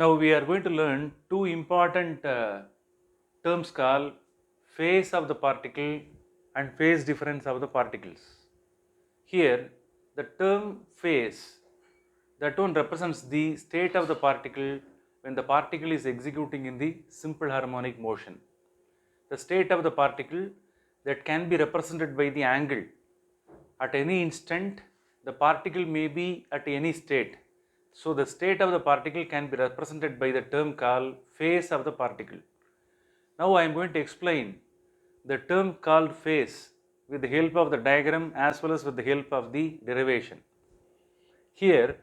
Now we are going to learn two important terms called phase of the particle and phase difference of the particles. Here the term phase, that one represents the state of the particle when the particle is executing in the simple harmonic motion. The state of the particle that can be represented by the angle. At any instant, the particle may be at any state. So, the state of the particle can be represented by the term called phase of the particle. Now, I am going to explain the term called phase with the help of the diagram as well as with the help of the derivation. Here,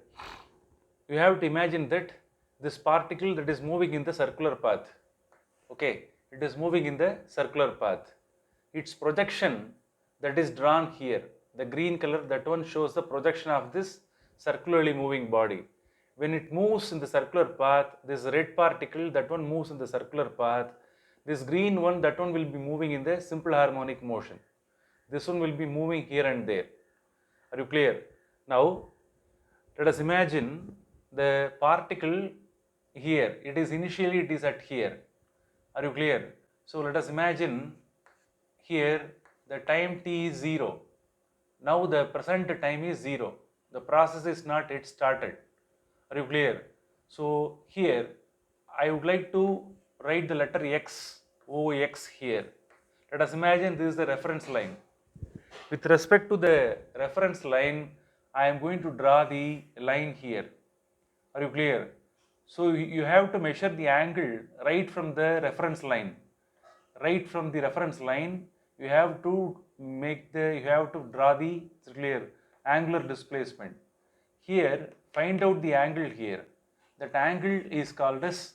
you have to imagine that this particle that is moving in the circular path, okay, it is moving in the circular path. Its projection that is drawn here, the green color, that one shows the projection of this circularly moving body. When it moves in the circular path, this red particle, that one moves in the circular path. This green one, that one will be moving in the simple harmonic motion. This one will be moving here and there. Are you clear? Now, let us imagine the particle here. It is initially it is at here. Are you clear? So let us imagine here the time t is 0. Now the present time is 0. The process is not yet started. Are you clear? So here I would like to write the letter x, Ox here. Let us imagine this is the reference line. With respect to the reference line, I am going to draw the line here. Are you clear? So you have to measure the angle right from the reference line. Right from the reference line, you have to draw the clear angular displacement. Here, find out the angle here. That angle is called as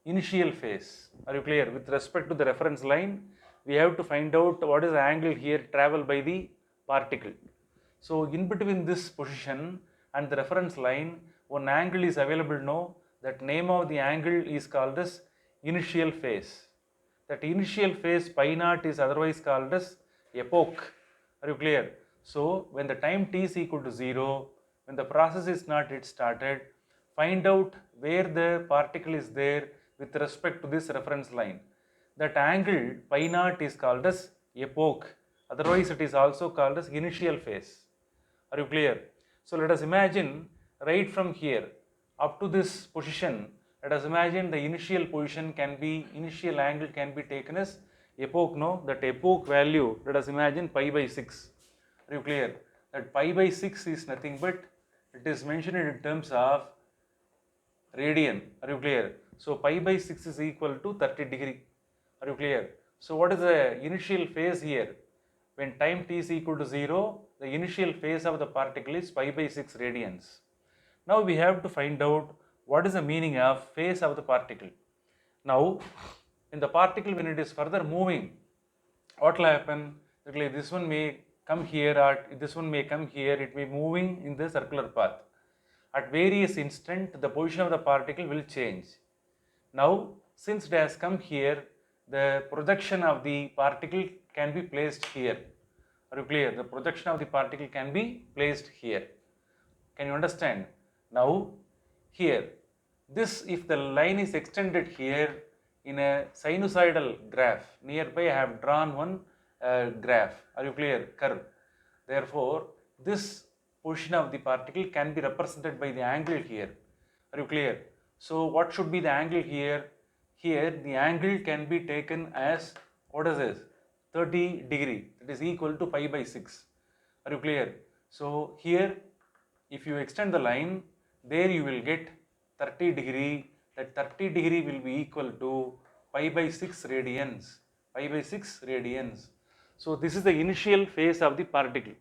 initial phase. Are you clear? With respect to the reference line, we have to find out what is the angle here traveled by the particle. So in between this position and the reference line, one angle is available now. That name of the angle is called as initial phase. That initial phase pi naught is otherwise called as epoch. Are you clear? So when the time t is equal to 0, when the process is not yet started, find out where the particle is there with respect to this reference line. That angle pi naught is called as epoch. Otherwise it is also called as initial phase. Are you clear? So let us imagine right from here up to this position, let us imagine the initial angle can be taken as epoch. No, that epoch value, let us imagine pi by 6. Are you clear? That pi by 6 is nothing but it is mentioned in terms of radian. Are you clear? So pi by 6 is equal to 30 degree. Are you clear? So what is the initial phase here? When time t is equal to 0, the initial phase of the particle is pi by 6 radians. Now we have to find out what is the meaning of phase of the particle. Now, in the particle when it is further moving, what will happen? This one may come here or this one may come here, it may be moving in the circular path. At various instant, the position of the particle will change. Now, since it has come here, the projection of the particle can be placed here. Are you clear? The projection of the particle can be placed here. Can you understand? Now, here, this if the line is extended here in a sinusoidal graph, nearby I have drawn one graph. Are you clear? Curve. Therefore, this position of the particle can be represented by the angle here. Are you clear? So, what should be the angle here? Here, the angle can be taken as, what is this? 30 degree. That is equal to pi by 6. Are you clear? So, here, if you extend the line, there you will get 30 degree. That 30 degree will be equal to pi by 6 radians. Pi by 6 radians. So, this is the initial phase of the particle.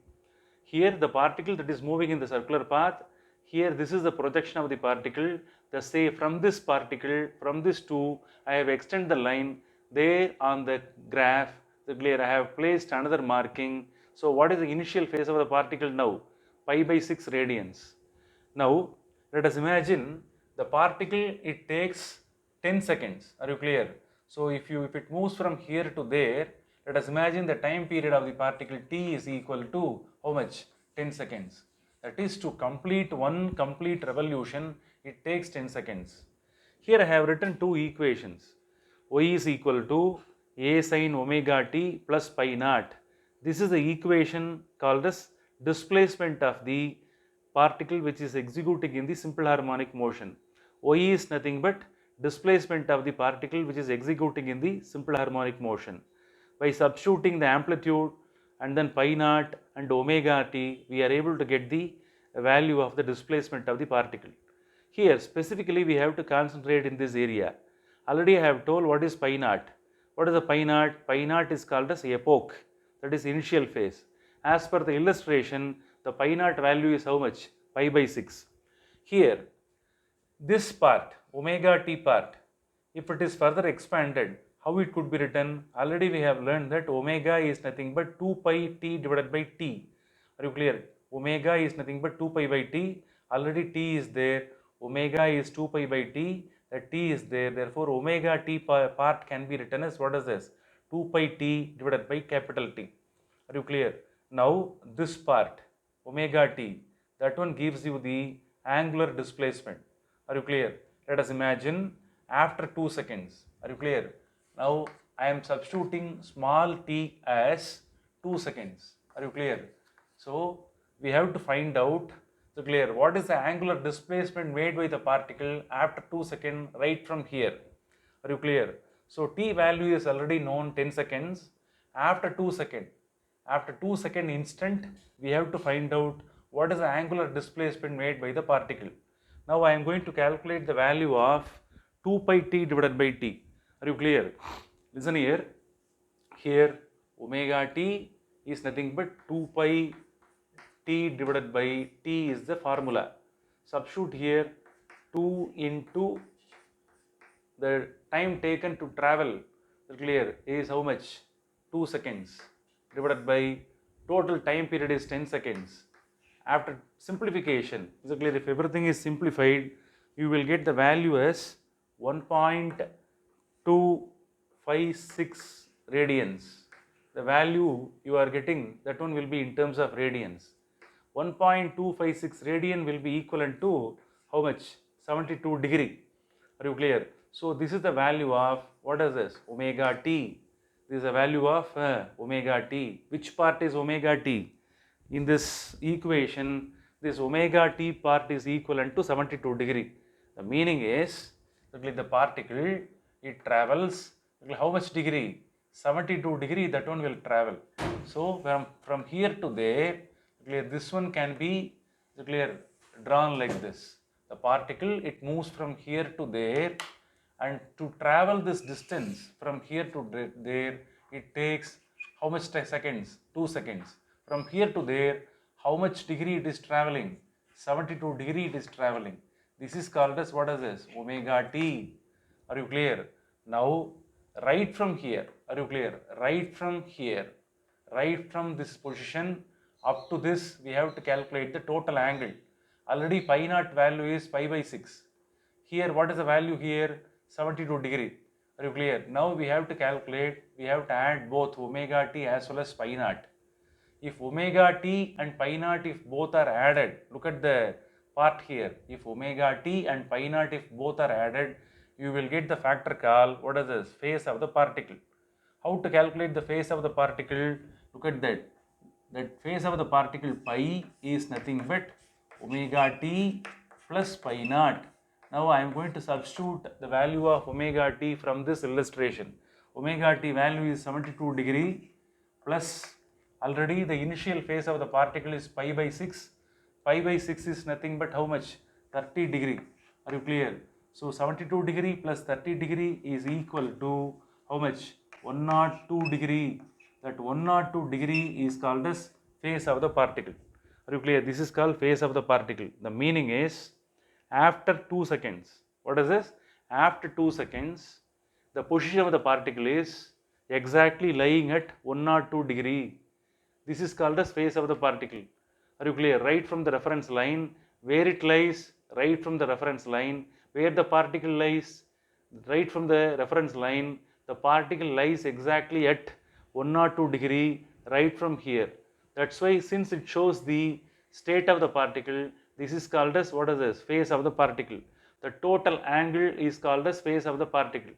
Here the particle that is moving in the circular path, here this is the projection of the particle. Thus say from this particle, from this two, I have extended the line. There on the graph, I have placed another marking. So what is the initial phase of the particle now? Pi by 6 radians. Now let us imagine the particle, it takes 10 seconds. Are you clear? So if it moves from here to there, let us imagine the time period of the particle t is equal to how much? 10 seconds. That is, to complete one complete revolution, it takes 10 seconds. Here I have written two equations. Y is equal to a sin omega t plus pi naught. This is the equation called as displacement of the particle which is executing in the simple harmonic motion. Y is nothing but displacement of the particle which is executing in the simple harmonic motion. By substituting the amplitude and then pi naught and omega t, we are able to get the value of the displacement of the particle. Here specifically we have to concentrate in this area. Already I have told what is pi naught. What is the pi naught? Pi naught is called as epoch, that is initial phase. As per the illustration, the pi naught value is how much? Pi by 6. Here, this part, omega t part, if it is further expanded, how it could be written? Already we have learned that omega is nothing but 2 pi t divided by t. Are you clear? Omega is nothing but 2 pi by t. Already t is there. Omega is 2 pi by t. That t is there. Therefore, omega t part can be written as what is this? 2 pi t divided by capital T. Are you clear? Now, this part, omega t, that one gives you the angular displacement. Are you clear? Let us imagine after 2 seconds. Are you clear? Now I am substituting small t as 2 seconds. Are you clear? So we have to find out, so clear, what is the angular displacement made by the particle after 2 seconds right from here. Are you clear? So t value is already known, 10 seconds. After 2 seconds, after 2 second instant, we have to find out what is the angular displacement made by the particle. Now I am going to calculate the value of 2 pi t divided by t. Are you clear? Listen here. Here omega t is nothing but 2 pi t divided by t is the formula. Substitute here 2 into the time taken to travel. Clear, is how much? 2 seconds divided by total time period is 10 seconds. After simplification, is it clear? If everything is simplified, you will get the value as 1.256 radians. The value you are getting, that one will be in terms of radians. 1.256 radian will be equivalent to how much? 72 degree. Are you clear? So this is the value of, what is this? Omega t. This is the value of omega t. Which part is omega t? In this equation, this omega t part is equivalent to 72 degree. The meaning is, the particle, it travels, how much degree? 72 degree, that one will travel. So from here to there, this one can be drawn like this. The particle, it moves from here to there, and to travel this distance from here to there, it takes how much seconds? 2 seconds. From here to there, how much degree it is traveling? 72 degree it is traveling. This is called as, what is this? Omega t. Are you clear? Now, right from here, are you clear? Right from here, right from this position up to this, we have to calculate the total angle. Already pi naught value is pi by 6. Here, what is the value here? 72 degree. Are you clear? Now we have to calculate, we have to add both omega t as well as pi naught. If omega t and pi naught, if both are added, look at the part here. If omega t and pi naught, if both are added, you will get the factor called, what is this? Phase of the particle. How to calculate the phase of the particle? Look at that. That phase of the particle pi is nothing but omega t plus pi naught. Now I am going to substitute the value of omega t from this illustration. Omega t value is 72 degree plus, already the initial phase of the particle is pi by 6. Pi by 6 is nothing but how much? 30 degree. Are you clear? So 72 degree plus 30 degree is equal to how much? 102 degree. That 102 degree is called as phase of the particle. Are you clear? This is called phase of the particle. The meaning is, after 2 seconds, what is this? After 2 seconds, the position of the particle is exactly lying at 102 degree. This is called as phase of the particle. Are you clear? Right from the reference line, where it lies, right from the reference line, where the particle lies, right from the reference line, the particle lies exactly at 102 degree right from here. That's why, since it shows the state of the particle, this is called as, what is this? Phase of the particle. The total angle is called as phase of the particle.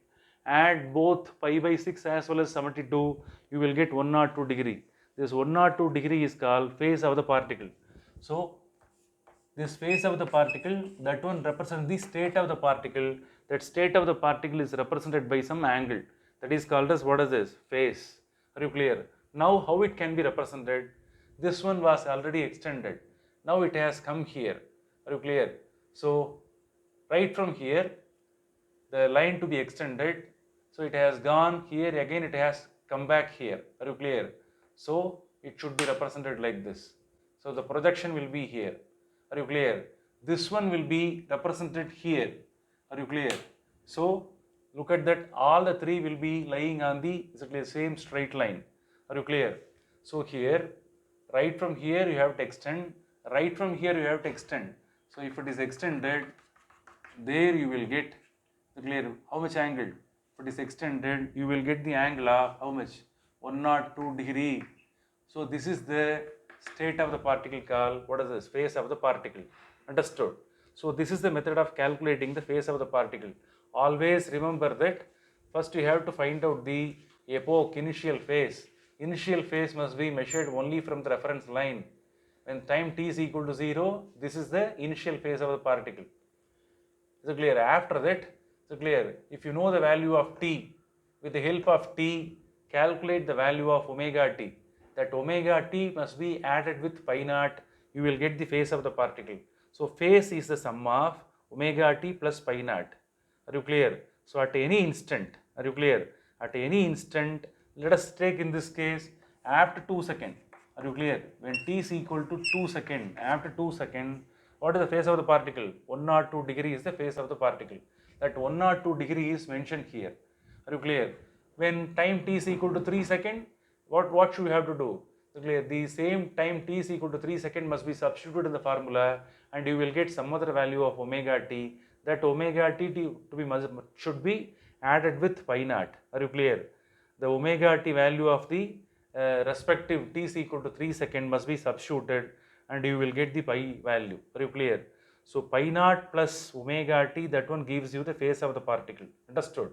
Add both pi by 6 as well as 72, you will get 102 degree. This 102 degree is called phase of the particle. So this phase of the particle, that one represents the state of the particle. That state of the particle is represented by some angle. That is called as, what is this? Phase. Are you clear? Now how it can be represented? This one was already extended. Now it has come here. Are you clear? So right from here, the line to be extended. So it has gone here, again it has come back here. Are you clear? So it should be represented like this. So the projection will be here. Are you clear? This one will be represented here. Are you clear? So look at that, all the three will be lying on the exactly same straight line. Are you clear? So here, right from here you have to extend, right from here you have to extend. So if it is extended, there you will get, clear, how much angle? If it is extended, you will get the angle of how much? 102 degree. So this is the state of the particle called, what is this? Phase of the particle. Understood? So this is the method of calculating the phase of the particle. Always remember that first you have to find out the epoch, initial phase. Initial phase must be measured only from the reference line. When time t is equal to 0, this is the initial phase of the particle. Is it clear? After that, is it clear? If you know the value of t, with the help of t, calculate the value of omega t. That omega t must be added with pi naught, you will get the phase of the particle. So phase is the sum of omega t plus pi naught. Are you clear? So at any instant, are you clear? At any instant, let us take in this case after 2 seconds. Are you clear? When t is equal to 2 seconds, after 2 seconds, what is the phase of the particle? 102 degree is the phase of the particle. That 102 degree is mentioned here. Are you clear? When time t is equal to 3 seconds, what should we have to do? Clear? The same time t is equal to 3 seconds must be substituted in the formula, and you will get some other value of omega t. That omega t should be added with pi naught. Are you clear? The omega t value of the respective t is equal to 3 seconds must be substituted, and you will get the pi value. Are you clear? So pi naught plus omega t, that one gives you the phase of the particle. Understood?